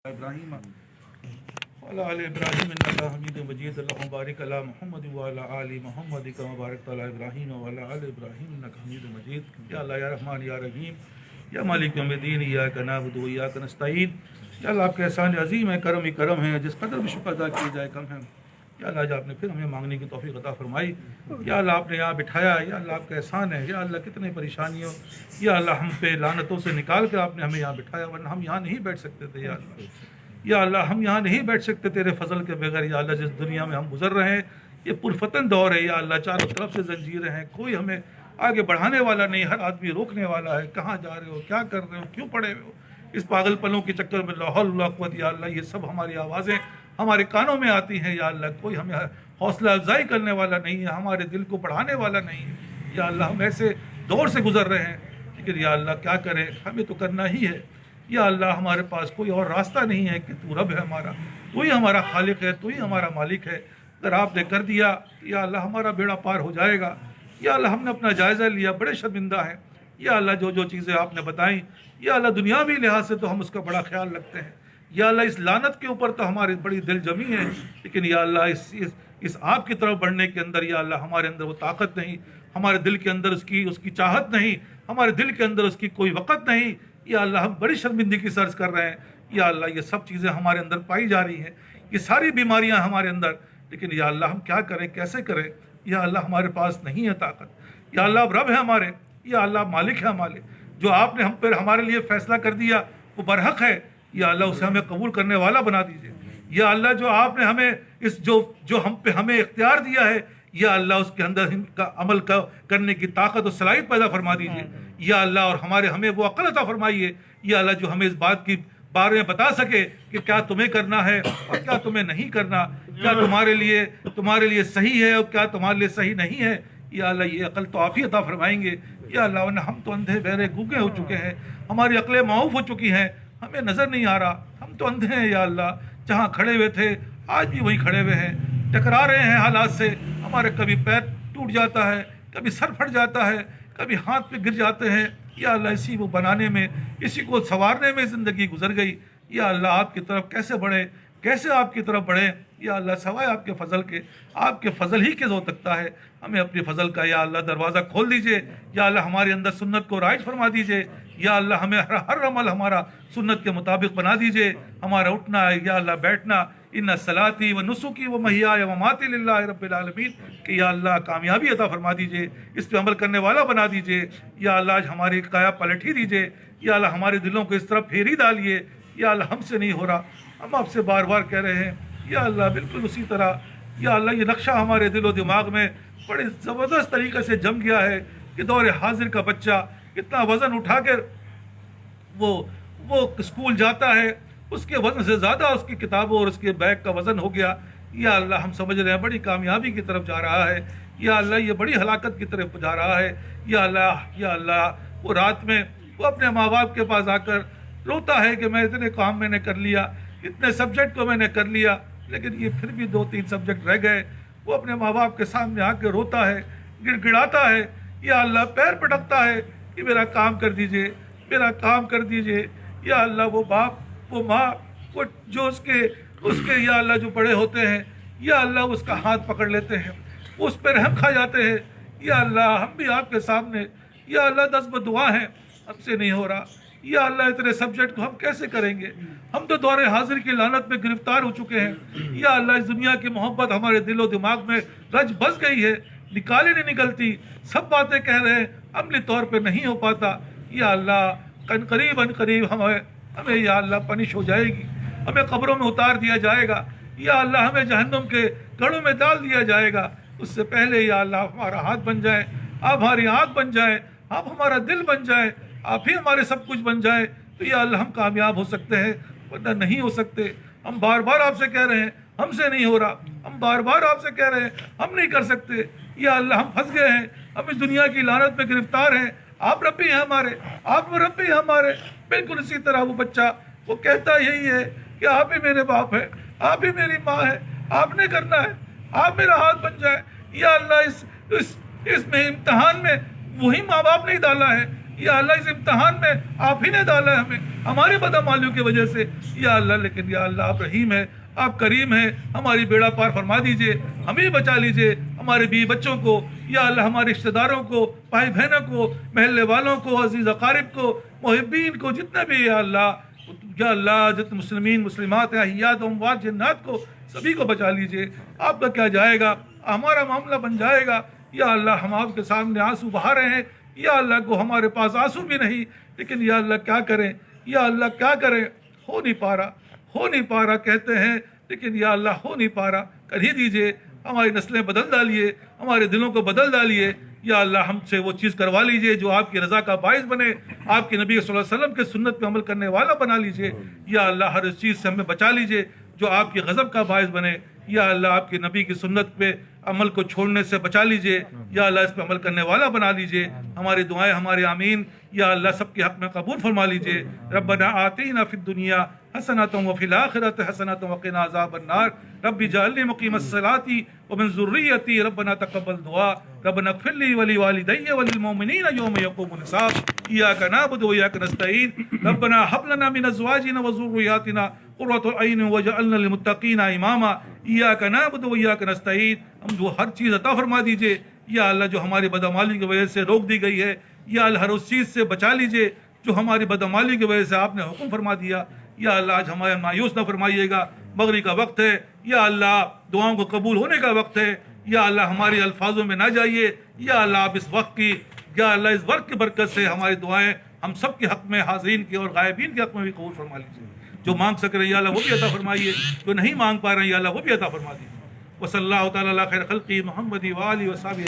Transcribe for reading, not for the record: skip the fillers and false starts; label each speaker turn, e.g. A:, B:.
A: ابراہیم وعلی آل ابراہیم انک حمید مجید اللہم بارک علی محمد وعلی آل محمد کما بارکت علی ابراہیم وعلی آل ابراہیم انک حمید مجید۔ یا اللہ یا رحمان یا رحیم یا مالک یوم الدین ایاک نعبد و ایاک نستعین۔ یا اللہ آپ کے احسان عظیم ہے، کرم ہی کرم ہے، جس قدر بھی شکر ادا کی جائے کم ہے۔ یا اللہ آپ نے پھر ہمیں مانگنے کی توفیق عطا فرمائی۔ یا اللہ آپ نے یہاں بٹھایا، یا اللہ آپ کا احسان ہے۔ یا اللہ کتنے پریشانیوں، یا اللہ ہم پہ لعنتوں سے نکال کر آپ نے ہمیں یہاں بٹھایا، ورنہ ہم یہاں نہیں بیٹھ سکتے تھے۔ یا اللہ یا اللہ ہم یہاں نہیں بیٹھ سکتے تیرے فضل کے بغیر۔ یا اللہ جس دنیا میں ہم گزر رہے ہیں یہ پرفتن دور ہے، یا اللہ چاروں طرف سے زنجیریں ہیں، کوئی ہمیں آگے بڑھانے والا نہیں، ہر آدمی روکنے والا ہے۔ کہاں جا رہے ہو، کیا کر رہے ہو، کیوں پڑے ہوئے ہو اس پاگل پلوں کے چکر میں؟ لا حول ولا قوت۔ یا اللہ یہ سب ہماری آوازیں ہمارے کانوں میں آتی ہیں، یا اللہ کوئی ہمیں حوصلہ افزائی کرنے والا نہیں ہے، ہمارے دل کو بڑھانے والا نہیں ہے۔ یا اللہ ہم ایسے دور سے گزر رہے ہیں، لیکن یا اللہ کیا کریں، ہمیں تو کرنا ہی ہے۔ یا اللہ ہمارے پاس کوئی اور راستہ نہیں ہے کہ تو رب ہے ہمارا، تو ہی ہمارا خالق ہے، تو ہی ہمارا مالک ہے۔ اگر آپ نے کر دیا یا اللہ ہمارا بیڑا پار ہو جائے گا۔ یا اللہ ہم نے اپنا جائزہ لیا، بڑے شرمندہ ہیں۔ یا اللہ جو چیزیں آپ نے بتائیں، یا اللہ دنیاوی لحاظ سے تو ہم اس کا بڑا خیال رکھتے ہیں۔ یا اللہ اس لعنت کے اوپر تو ہماری بڑی دل جمی ہے، لیکن یا اللہ اس آپ کی طرف بڑھنے کے اندر یا اللہ ہمارے اندر وہ طاقت نہیں، ہمارے دل کے اندر اس کی چاہت نہیں، ہمارے دل کے اندر اس کی کوئی وقت نہیں۔ یا اللہ ہم بڑی شرمندگی سرز کر رہے ہیں۔ یا اللہ یہ سب چیزیں ہمارے اندر پائی جا رہی ہیں، یہ ساری بیماریاں ہمارے اندر، لیکن یا اللہ ہم کیا کریں، کیسے کریں؟ یا اللہ ہمارے پاس نہیں ہے طاقت۔ یا اللہ اب رب ہے ہمارے، یا اللہ مالک ہے ہمارے، جو آپ نے ہم پر ہمارے لیے فیصلہ کر دیا وہ برحق ہے۔ یا اللہ اسے ہمیں قبول کرنے والا بنا دیجئے۔ یا اللہ جو آپ نے ہمیں جو ہم پہ ہمیں اختیار دیا ہے، یا اللہ اس کے اندر کا عمل کرنے کی طاقت و صلاحیت پیدا فرما دیجئے۔ یا اللہ اور ہمیں وہ عقل عطا فرمائیے، یا اللہ جو ہمیں اس بات کی بارے میں بتا سکے کہ کیا تمہیں کرنا ہے اور کیا تمہیں نہیں کرنا، کیا تمہارے لیے صحیح ہے اور کیا تمہارے لیے صحیح نہیں ہے۔ یا اللہ یہ عقل تو آپ ہی عطا فرمائیں گے۔ یا اللہ ورنہ ہم تو اندھے بہرے گونگے ہو چکے ہیں، ہماری عقلیں معوف ہو چکی ہیں، ہمیں نظر نہیں آ رہا، ہم تو اندھے ہیں۔ یا اللہ جہاں کھڑے ہوئے تھے آج بھی وہیں کھڑے ہوئے ہیں، ٹکرا رہے ہیں حالات سے، ہمارے کبھی پیر ٹوٹ جاتا ہے، کبھی سر پھٹ جاتا ہے، کبھی ہاتھ پہ گر جاتے ہیں۔ یا اللہ اسی کو بنانے میں، اسی کو سنوارنے میں زندگی گزر گئی۔ یا اللہ آپ کی طرف کیسے بڑھے، کیسے آپ کی طرف بڑھیں؟ یا اللہ سوائے آپ کے فضل کے، آپ کے فضل ہی کے ہو سکتا ہے، ہمیں اپنے فضل کا یا اللہ دروازہ کھول دیجئے۔ یا اللہ ہمارے اندر سنت کو رائج فرما دیجئے۔ یا اللہ ہمیں ہر عمل ہمارا سنت کے مطابق بنا دیجئے، ہمارا اٹھنا یا اللہ بیٹھنا، ان صلاتی و نسکی و محیای و مماتی للہ رب العالمین، کہ یا اللہ کامیابی عطا فرما دیجئے، اس پہ عمل کرنے والا بنا دیجئے۔ یا اللہ آج ہماری قایا پلٹ ہی دیجئے۔ یا اللہ ہمارے دلوں کو اس طرف پھیر ہی ڈالیے۔ یا اللہ ہم سے نہیں ہو رہا، ہم آپ سے بار بار کہہ رہے ہیں، یا اللہ بالکل اسی طرح یا اللہ یہ نقشہ ہمارے دل و دماغ میں بڑے زبردست طریقے سے جم گیا ہے کہ دور حاضر کا بچہ اتنا وزن اٹھا کر وہ اسکول جاتا ہے، اس کے وزن سے زیادہ اس کی کتابوں اور اس کے بیگ کا وزن ہو گیا۔ یا اللہ ہم سمجھ رہے ہیں بڑی کامیابی کی طرف جا رہا ہے، یا اللہ یہ بڑی ہلاکت کی طرف جا رہا ہے۔ یا اللہ وہ رات میں وہ اپنے ماں باپ کے پاس آ کر روتا ہے کہ میں اتنے کام میں نے کر لیا، اتنے سبجیکٹ کو میں نے کر لیا، لیکن یہ پھر بھی 2-3 سبجیکٹ رہ گئے۔ وہ اپنے ماں باپ کے سامنے آ کے روتا ہے، گڑ گڑاتا ہے، یا اللہ پیر پٹکتا ہے کہ میرا کام کر دیجئے، میرا کام کر دیجئے۔ یا اللہ وہ باپ، وہ ماں، وہ جو اس کے یا اللہ جو بڑے ہوتے ہیں، یا اللہ اس کا ہاتھ پکڑ لیتے ہیں، وہ اس پہ رحم کھا جاتے ہیں۔ یا اللہ ہم بھی آپ کے سامنے یا اللہ دست بدعا ہیں، ہم سے نہیں ہو رہا۔ یا اللہ اتنے سبجیکٹ کو ہم کیسے کریں گے؟ ہم تو دور حاضر کی لعنت میں گرفتار ہو چکے ہیں۔ یا اللہ اس دنیا کی محبت ہمارے دل و دماغ میں رج بس گئی ہے، نکالی نہیں نکلتی، سب باتیں کہہ رہے ہیں، عملی طور پہ نہیں ہو پاتا۔ یا اللہ قریب ہمیں یا اللہ پنش ہو جائے گی، ہمیں قبروں میں اتار دیا جائے گا۔ یا اللہ ہمیں جہنم کے گڑھوں میں ڈال دیا جائے گا۔ اس سے پہلے یا اللہ ہمارا ہاتھ بن جائے، آپ ہماری آنکھ بن جائے، آپ ہمارا دل بن جائے، آپ ہی ہمارے سب کچھ بن جائے، تو یا اللہ ہم کامیاب ہو سکتے ہیں، ورنہ نہیں ہو سکتے۔ ہم بار بار آپ سے کہہ رہے ہیں ہم سے نہیں ہو رہا، ہم بار بار آپ سے کہہ رہے ہیں ہم نہیں کر سکتے۔ یا اللہ ہم پھنس گئے ہیں، ہم اس دنیا کی لعنت میں گرفتار ہیں۔ آپ ربی ہیں ہمارے، آپ ربی ہیں ہمارے۔ بالکل اسی طرح وہ بچہ وہ کہتا یہی ہے کہ آپ ہی میرے باپ ہیں، آپ ہی میری ماں ہے، آپ نے کرنا ہے، آپ میرا ہاتھ بن جائے۔ یا اللہ اس میں امتحان میں وہی ماں باپ نہیں ڈالا ہے یا اللہ اس امتحان میں آپ ہی نے ڈالا ہے ہمیں ہماری بدعمالیوں کی وجہ سے یا اللہ، لیکن یا اللہ آپ رحیم ہے، آپ کریم ہے، ہماری بیڑا پار فرما دیجئے، ہمیں بچا لیجئے، ہمارے بیوی بچوں کو یا اللہ، ہمارے رشتہ داروں کو، بھائی بہنوں کو، محلے والوں کو، عزیز اقارب کو، محبین کو، جتنے بھی یا اللہ جتنے مسلمین مسلمات ہیں، احیات اموات جنات کو، سبھی کو بچا لیجئے۔ آپ کا کیا جائے گا، ہمارا معاملہ بن جائے گا یا اللہ، ہم آپ کے سامنے آنسو بہا رہے ہیں یا اللہ کو، ہمارے پاس آنسو بھی نہیں، لیکن یا اللہ کیا کریں، یا اللہ کیا کریں، ہو نہیں پا رہا کہتے ہیں، لیکن یا اللہ ہو نہیں پا رہا، کر ہی دیجئے، ہماری نسلیں بدل ڈالیے، ہمارے دلوں کو بدل ڈالیے یا اللہ، ہم سے وہ چیز کروا لیجئے جو آپ کی رضا کا باعث بنے، آپ کے نبی صلی اللہ علیہ وسلم کے سنت پہ عمل کرنے والا بنا لیجئے یا اللہ، ہر اس چیز سے ہمیں بچا لیجئے جو آپ کی غضب کا باعث بنے یا اللہ، آپ کے نبی کی سنت پہ عمل کو چھوڑنے سے بچا لیجئے یا اللہ، اس پہ عمل کرنے والا بنا لیجئے۔ ہماری دعائیں ہمارے آمین یا اللہ سب کے حق میں قبول فرما لیجئے۔ ربنا آتینا فی الدنیا حسنۃ وفی الآخرۃ حسنۃ وقنا عذاب النار رب اجعلنی مقیم الصلاۃ ومن ذریتی ربنا تقبل دعا ربنا اغفر لی ولوالدی وللمؤمنین یوم یقوم الحساب ایاک نعبد وایاک نستعین ربنا هب لنا من ازواجنا وذریاتنا قرۃ اعین واجعلنا للمتقین اماما ایاک نعبد وایاک نستعین۔ ہم جو ہر چیز عطا فرما دیجئے یا اللہ، جو ہماری بدعمالی کی وجہ سے روک دی گئی ہے یا اللہ، ہر اس چیز سے بچا لیجئے جو ہماری بدعمالی کی وجہ سے آپ نے حکم فرما دیا یا اللہ، آج ہمارے مایوس نہ فرمائیے گا، مغرب کا وقت ہے یا اللہ، دعاؤں کو قبول ہونے کا وقت ہے یا اللہ، ہمارے الفاظوں میں نہ جائیے یا اللہ، آپ اس وقت کی یا اللہ، اس وقت کی برکت سے ہماری دعائیں ہم سب کے حق میں، حاضرین کے اور غائبین کے حق میں بھی قبول فرما لیجیے۔ جو مانگ سک رہے ہیں یا اللہ وہ بھی عطا فرمائیے، جو نہیں مانگ پا رہے ہیں یا اللہ وہ بھی عطا فرما دیجیے۔ وصلی اللہ تعالیٰ علی خیر خلقہ محمد و آلہ و صحبہ